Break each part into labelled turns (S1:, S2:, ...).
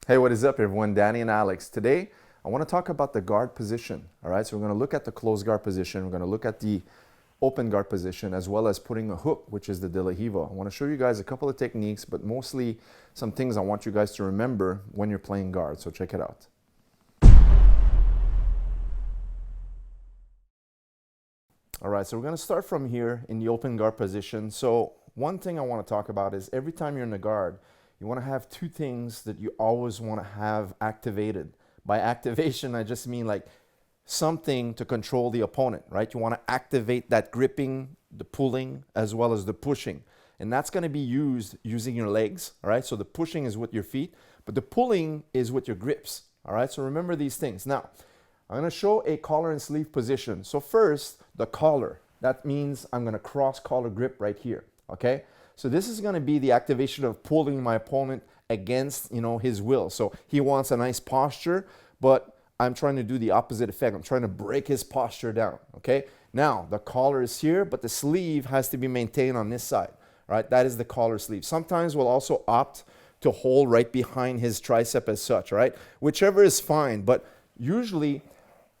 S1: Hey, what is up, everyone? Danny and Alex. Today, I want to talk about the guard position. All right, so we're going to look at the closed guard position. We're going to look at the open guard position, as well as putting a hook, which is the De La Hiva. I want to show you guys a couple of techniques, but mostly some things I want you guys to remember when you're playing guard. So check it out. All right, so we're going to start from here in the open guard position. So one thing I want to talk about is every time you're in the guard, you want to have two things that you always want to have activated. By activation, I just mean like something to control the opponent, right? You want to activate that gripping, the pulling, as well as the pushing. And that's going to be used using your legs, all right? So the pushing is with your feet, but the pulling is with your grips, all right? So remember these things. Now, I'm going to show a collar and sleeve position. So first, the collar. That means I'm going to cross collar grip right here, okay? So this is going to be the activation of pulling my opponent against, his will. So he wants a nice posture, but I'm trying to do the opposite effect. I'm trying to break his posture down, okay? Now, the collar is here, but the sleeve has to be maintained on this side, right? That is the collar sleeve. Sometimes we'll also opt to hold right behind his tricep as such, right? Whichever is fine, but usually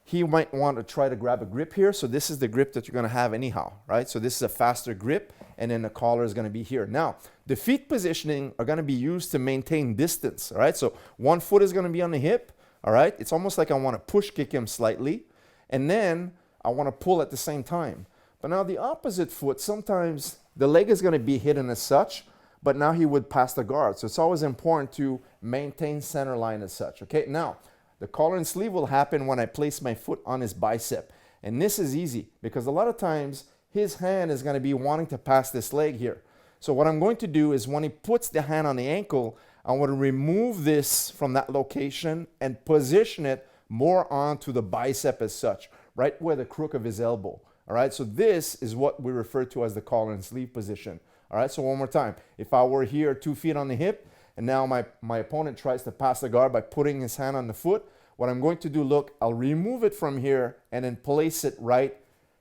S1: he might want to try to grab a grip here. So this is the grip that you're going to have anyhow, right? So this is a faster grip, and then the collar is going to be here. Now, the feet positioning are going to be used to maintain distance, all right? So one foot is going to be on the hip, all right? It's almost like I want to push kick him slightly, and then I want to pull at the same time. But now the opposite foot, sometimes the leg is going to be hidden as such, but now he would pass the guard. So it's always important to maintain center line as such, okay? Now, the collar and sleeve will happen when I place my foot on his bicep. And this is easy because a lot of times his hand is going to be wanting to pass this leg here. So what I'm going to do is when he puts the hand on the ankle, I want to remove this from that location and position it more onto the bicep as such, right where the crook of his elbow. All right, so this is what we refer to as the collar and sleeve position. All right, so one more time. If I were here 2 feet on the hip, and now my opponent tries to pass the guard by putting his hand on the foot, what I'm going to do, look, I'll remove it from here and then place it right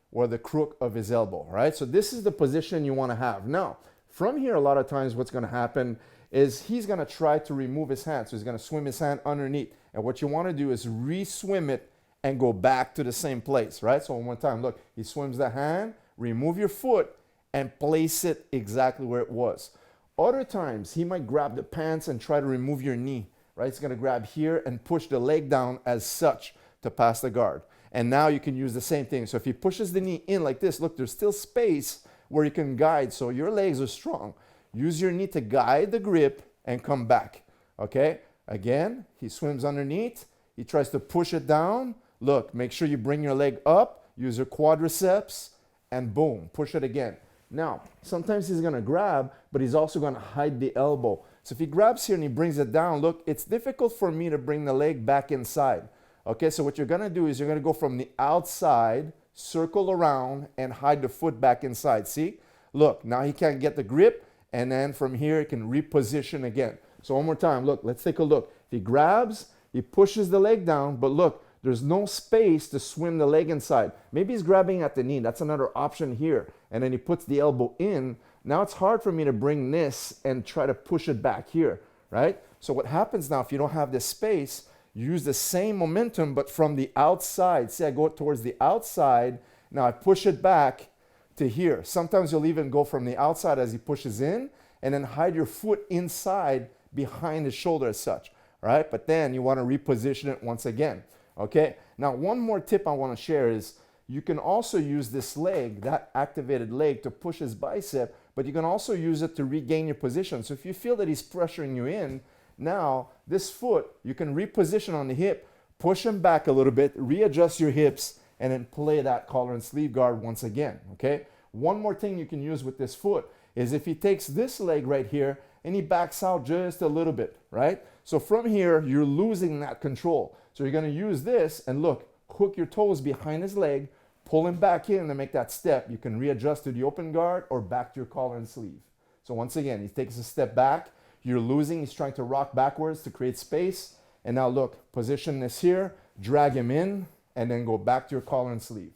S1: where the crook of his elbow, right? So this is the position you want to have. Now, from here, a lot of times what's going to happen is he's going to try to remove his hand. So he's going to swim his hand underneath. And what you want to do is re-swim it and go back to the same place, right? So one more time, look, he swims the hand, remove your foot, and place it exactly where it was. Other times, he might grab the pants and try to remove your knee, right? He's going to grab here and push the leg down as such to pass the guard. And now you can use the same thing. So if he pushes the knee in like this, look, there's still space where you can guide. So your legs are strong. Use your knee to guide the grip and come back, okay? Again, he swims underneath. He tries to push it down. Look, make sure you bring your leg up, use your quadriceps, and boom, push it again. Now, sometimes he's going to grab, but he's also going to hide the elbow. So if he grabs here and he brings it down, look, it's difficult for me to bring the leg back inside. Okay, so what you're going to do is you're going to go from the outside, circle around, and hide the foot back inside. See? Look, now he can't get the grip, and then from here he can reposition again. So one more time, look, let's take a look. If he grabs, he pushes the leg down, but look, there's no space to swim the leg inside. Maybe he's grabbing at the knee. That's another option here. And then he puts the elbow in. Now it's hard for me to bring this and try to push it back here, right? So what happens now, if you don't have this space, use the same momentum, but from the outside. See, I go towards the outside. Now I push it back to here. Sometimes you'll even go from the outside as he pushes in and then hide your foot inside behind his shoulder as such, right? But then you want to reposition it once again. Okay, now one more tip I want to share is you can also use this leg, that activated leg, to push his bicep, but you can also use it to regain your position. So if you feel that he's pressuring you in, now this foot, you can reposition on the hip, push him back a little bit, readjust your hips, and then play that collar and sleeve guard once again, okay? One more thing you can use with this foot is if he takes this leg right here and he backs out just a little bit, right? So from here, you're losing that control. So you're going to use this and look, hook your toes behind his leg, pull him back in to make that step. You can readjust to the open guard or back to your collar and sleeve. So once again, he takes a step back. You're losing. He's trying to rock backwards to create space. And now look, position this here, drag him in, and then go back to your collar and sleeve.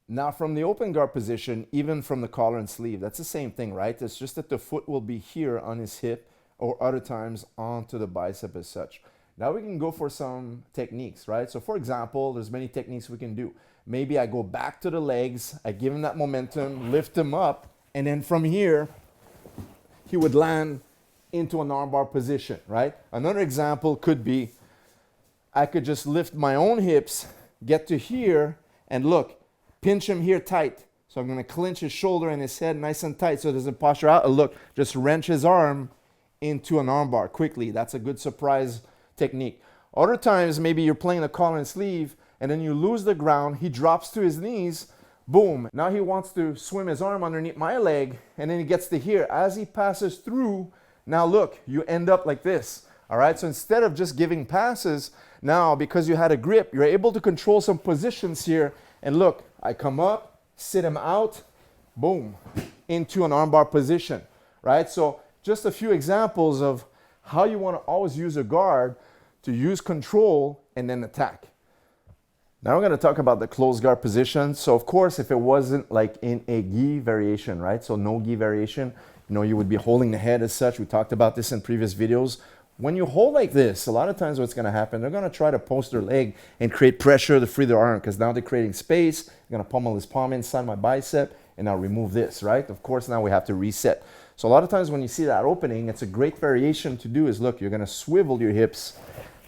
S1: Now from the open guard position, even from the collar and sleeve, that's the same thing, right? It's just that the foot will be here on his hip. or other times onto the bicep as such. Now we can go for some techniques, right? So for example, there's many techniques we can do. Maybe I go back to the legs, I give him that momentum, lift him up, and then from here, he would land into an armbar position, right? Another example could be, I could just lift my own hips, get to here, and look, pinch him here tight. So I'm gonna clench his shoulder and his head nice and tight so it doesn't posture out. And look, just wrench his arm into an armbar quickly. That's a good surprise technique. Other times, maybe you're playing a collar and sleeve, and then you lose the ground, he drops to his knees, boom. Now he wants to swim his arm underneath my leg, and then he gets to here. As he passes through, now look, you end up like this. All right, so instead of just giving passes, now because you had a grip, you're able to control some positions here. And look, I come up, sit him out, boom, into an armbar position, right? So just a few examples of how you want to always use a guard to use control and then attack. Now we're going to talk about the closed guard position. So of course, if it wasn't like in a gi variation, right? So no gi variation, you would be holding the head as such. We talked about this in previous videos. When you hold like this, a lot of times what's going to happen, they're going to try to post their leg and create pressure to free their arm because now they're creating space. They're going to pummel his palm inside my bicep and now remove this, right? Of course, now we have to reset. So a lot of times when you see that opening, it's a great variation to do is, look, you're going to swivel your hips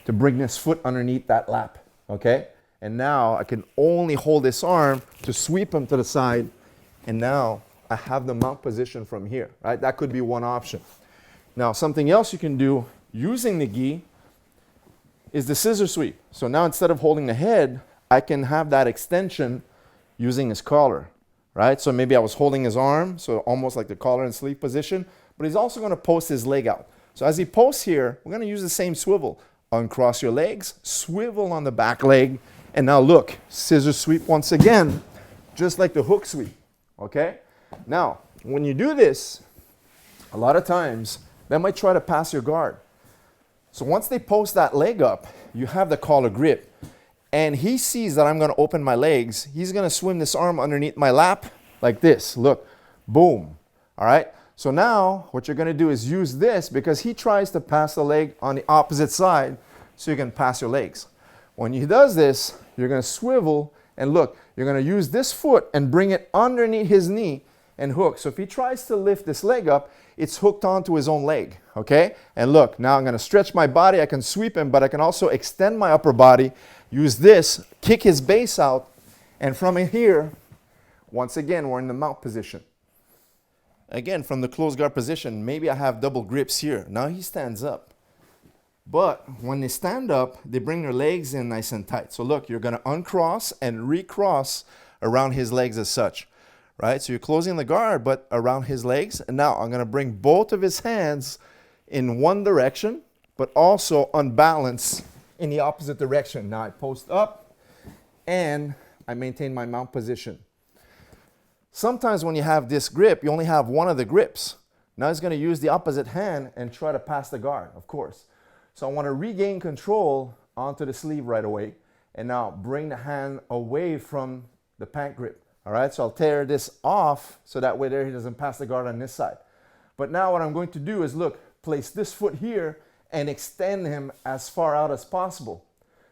S1: to bring this foot underneath that lap, okay? And now I can only hold this arm to sweep him to the side, and now I have the mount position from here, right? That could be one option. Now, something else you can do using the gi is the scissor sweep. So now instead of holding the head, I can have that extension using his collar, right? So maybe I was holding his arm, so almost like the collar and sleeve position, but he's also going to post his leg out. So as he posts here, we're going to use the same swivel. Uncross your legs, swivel on the back leg, and now look, scissor sweep once again, just like the hook sweep, okay? Now, when you do this, a lot of times, they might try to pass your guard. So once they post that leg up, you have the collar grip, and he sees that I'm going to open my legs. He's going to swim this arm underneath my lap like this. Look, boom. All right. So now what you're going to do is use this because he tries to pass the leg on the opposite side so you can pass your legs. When he does this, you're going to swivel and look, you're going to use this foot and bring it underneath his knee and hook. So if he tries to lift this leg up, it's hooked onto his own leg, okay? And look, now I'm going to stretch my body. I can sweep him, but I can also extend my upper body, use this, kick his base out, and from here, once again, we're in the mount position. Again, from the closed guard position, maybe I have double grips here. Now he stands up. But when they stand up, they bring their legs in nice and tight. So look, you're going to uncross and recross around his legs as such. Right? So you're closing the guard, but around his legs. And now I'm going to bring both of his hands in one direction, but also unbalanced in the opposite direction. Now I post up and I maintain my mount position. Sometimes when you have this grip, you only have one of the grips. Now he's going to use the opposite hand and try to pass the guard, of course. So I want to regain control onto the sleeve right away. And now bring the hand away from the pant grip. All right, so I'll tear this off so that way there he doesn't pass the guard on this side. But now what I'm going to do is, look, place this foot here and extend him as far out as possible.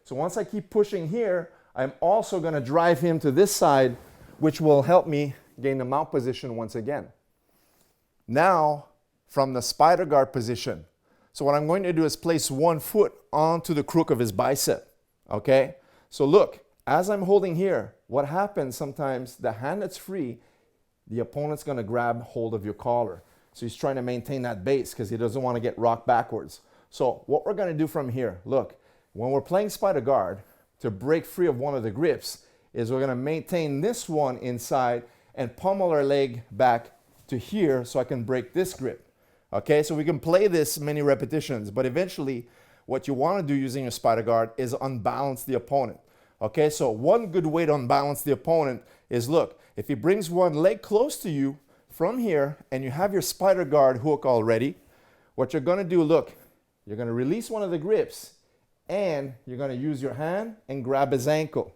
S1: So once I keep pushing here, I'm also going to drive him to this side, which will help me gain the mount position once again. Now, from the spider guard position, so what I'm going to do is place one foot onto the crook of his bicep, okay? So look, as I'm holding here, what happens sometimes, the hand that's free, the opponent's going to grab hold of your collar. So he's trying to maintain that base because he doesn't want to get rocked backwards. So what we're going to do from here, look, when we're playing spider guard, to break free of one of the grips, is we're going to maintain this one inside and pummel our leg back to here so I can break this grip. Okay, so we can play this many repetitions, but eventually what you want to do using a spider guard is unbalance the opponent. Okay, so one good way to unbalance the opponent is, look, if he brings one leg close to you from here and you have your spider guard hook already, what you're going to do, look, you're going to release one of the grips and you're going to use your hand and grab his ankle.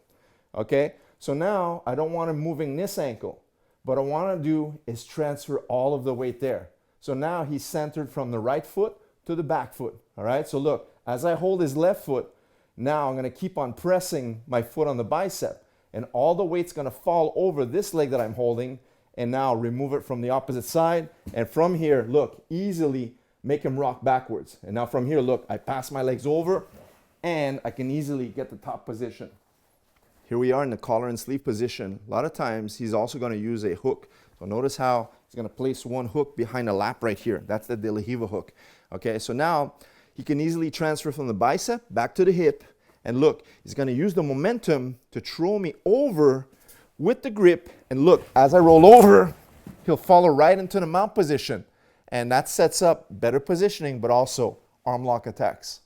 S1: Okay, so now I don't want him moving this ankle. What I want to do is transfer all of the weight there. So now he's centered from the right foot to the back foot. All right, so look, as I hold his left foot, now I'm gonna keep on pressing my foot on the bicep, and all the weight's gonna fall over this leg that I'm holding, and now remove it from the opposite side. And from here, look, easily make him rock backwards. And now from here, look, I pass my legs over, and I can easily get the top position. Here we are in the collar and sleeve position. A lot of times, he's also gonna use a hook. So notice how he's gonna place one hook behind the lap right here. That's the De La Riva hook. Okay, so now he can easily transfer from the bicep back to the hip. And look, he's gonna use the momentum to throw me over with the grip. And look, as I roll over, he'll follow right into the mount position. And that sets up better positioning, but also arm lock attacks.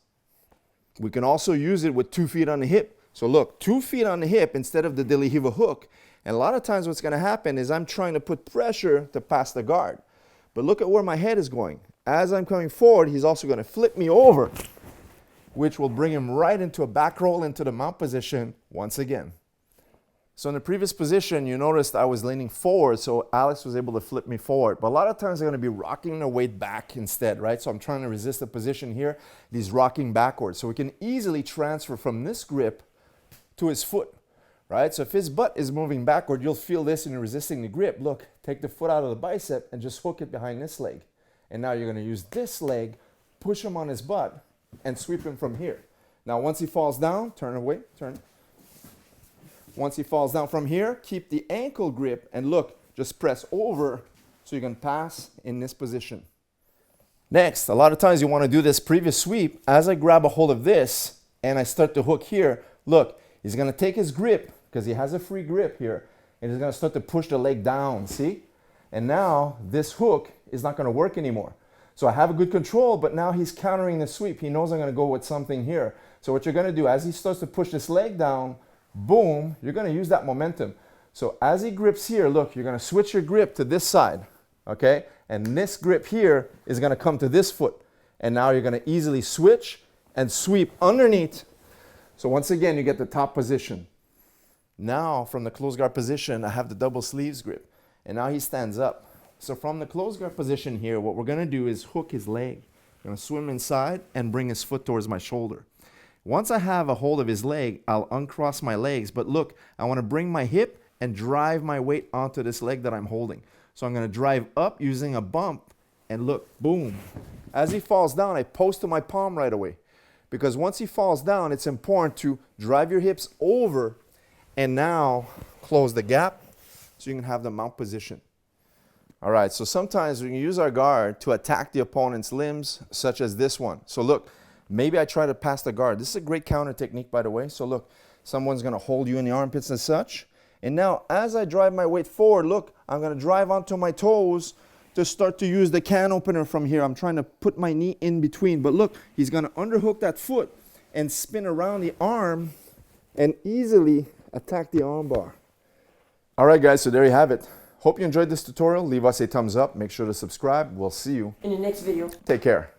S1: We can also use it with 2 feet on the hip. So look, 2 feet on the hip instead of the De La Riva hook. And a lot of times what's gonna happen is I'm trying to put pressure to pass the guard. But look at where my head is going. As I'm coming forward, he's also gonna flip me over, which will bring him right into a back roll into the mount position once again. So in the previous position, you noticed I was leaning forward, so Alex was able to flip me forward. But a lot of times I'm gonna be rocking the weight back instead, right? So I'm trying to resist the position here. He's rocking backwards. So we can easily transfer from this grip to his foot, right? So if his butt is moving backward, you'll feel this in resisting the grip. Look, take the foot out of the bicep and just hook it behind this leg. And now you're gonna use this leg, push him on his butt, and sweep him from here. Now once he falls down, turn away, turn. Once he falls down from here, keep the ankle grip and look, just press over so you can pass in this position. Next, a lot of times you wanna do this previous sweep. As I grab a hold of this and I start to hook here, look, he's gonna take his grip, because he has a free grip here, and he's gonna start to push the leg down, see? And now this hook is not gonna work anymore. So I have a good control, but now he's countering the sweep. He knows I'm gonna go with something here. So what you're gonna do, as he starts to push this leg down, boom, you're gonna use that momentum. So as he grips here, look, you're gonna switch your grip to this side, okay? And this grip here is gonna come to this foot. And now you're gonna easily switch and sweep underneath. So once again, you get the top position. Now from the close guard position, I have the double sleeves grip. And now he stands up. So from the close guard position here, what we're gonna do is hook his leg. I'm gonna swim inside and bring his foot towards my shoulder. Once I have a hold of his leg, I'll uncross my legs. But look, I wanna bring my hip and drive my weight onto this leg that I'm holding. So I'm gonna drive up using a bump, and look, boom. As he falls down, I post to my palm right away. Because once he falls down, it's important to drive your hips over and now close the gap so you can have the mount position. All right, so sometimes we can use our guard to attack the opponent's limbs, such as this one. So look, maybe I try to pass the guard. This is a great counter technique, by the way. So look, someone's gonna hold you in the armpits and such. And now as I drive my weight forward, look, I'm gonna drive onto my toes to start to use the can opener from here. I'm trying to put my knee in between, but look, he's gonna underhook that foot and spin around the arm and easily attack the arm bar. All right, guys, so there you have it. Hope you enjoyed this tutorial. Leave us a thumbs up. Make sure to subscribe. We'll see you
S2: in the next video.
S1: Take care.